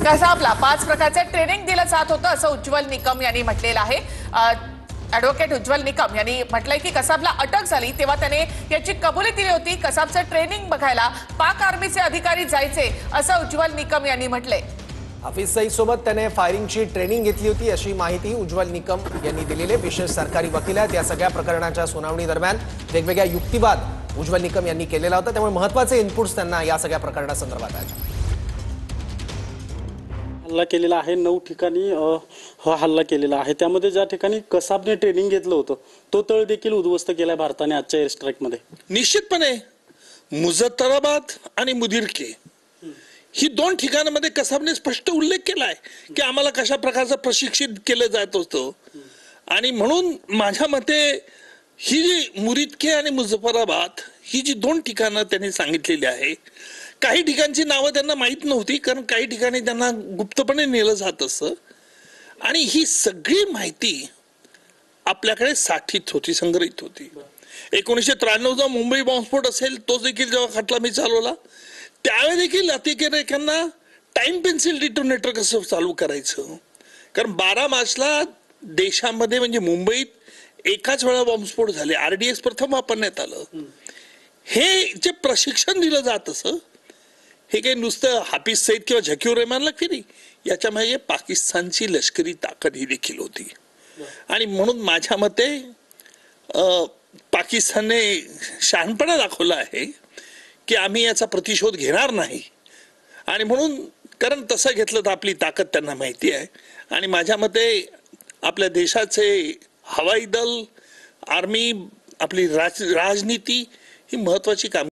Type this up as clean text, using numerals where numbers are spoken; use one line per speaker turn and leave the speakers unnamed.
कसाबला 5 प्रकारचे ट्रेनिंग दिलं जात होतं असं उज्ज्वल निकम यांनी म्हटलेलं आहे। ॲडव्होकेट उज्ज्वल निकम यांनी म्हटलंय की कसाबला अटक झाली तेव्हा त्याने याची कबुली दिली होती। कसाबचं ट्रेनिंग बघायला पाक आर्मीचे अधिकारी जायचे असं उज्ज्वल निकम यांनी म्हटलंय।
हाफिज सईद सोबत त्याने फायरिंगची ट्रेनिंग घेतली होती अशी माहिती उज्ज्वल निकम यांनी दिलेली। विशेष सरकारी वकील आहेत। या सगळ्या प्रकरणाच्या सुनावणी दरम्यान वेगवेगळ्या युक्तिवाद उज्ज्वल निकम यांनी केलेला होता, त्यामुळे महत्त्वाचे इनपुट्स त्यांना या सगळ्या प्रकरणासंदर्भात आहेत।
हल्ला केलेला आहे 9 ठिकाणी हा हल्ला केलेला आहे। त्यामध्ये ज्या ठिकाणी कसाबने ट्रेनिंग घेतलं होतं तो तळ देखील उद्ध्वस्त केलाय भारताने आजच्या एअर स्ट्राईक मध्ये।
निश्चितपणे मुझफ्फराबाद आणि मुदीरके ही 2 ठिकाणांमध्ये कसाबने स्पष्ट उल्लेख केलाय की आम्हाला कशा प्रकारचं प्रशिक्षित केलं जात होतं। आणि म्हणून माझ्या मते ही जी मुरीदके आणि मुझफ्फराबाद ही जी 2 ठिकाणं त्यांनी सांगितलेली आहे, काही ठिकाणची नावं त्यांना माहीत नव्हती कारण काही ठिकाणी त्यांना गुप्तपणे नेलं जात असं। आणि ही सगळी माहिती आपल्याकडे साठीत होती, संग्रहित होती। 1993चा मुंबई बॉम्बस्फोट असेल तो देखील जेव्हा खटला मी चालवला त्यावेळी देखील अतिरेक्यांना टाइम पेन्सिल डिटोनेटर कसं चालू करायचं, कारण 12 मार्चला देशामध्ये म्हणजे मुंबईत एकाच वेळा बॉम्बस्फोट झाले, RDS प्रथम वापरण्यात आलं। हे जे प्रशिक्षण दिलं जात असं हे काही नुसतं हाफिज सईद किंवा झकीर रहमानला नाही, याच्या मागे पाकिस्तानची लष्करी ताकद ही देखील होती। आणि म्हणून माझ्या मते पाकिस्तानने शहाणपणा दाखवला आहे की आम्ही याचा प्रतिशोध घेणार नाही। आणि म्हणून कारण तसं घेतलं तर आपली ताकद त्यांना माहिती आहे। आणि माझ्या मते आपल्या देशाचे हवाई दल, आर्मी, आपली राजनीती ही महत्वाची काम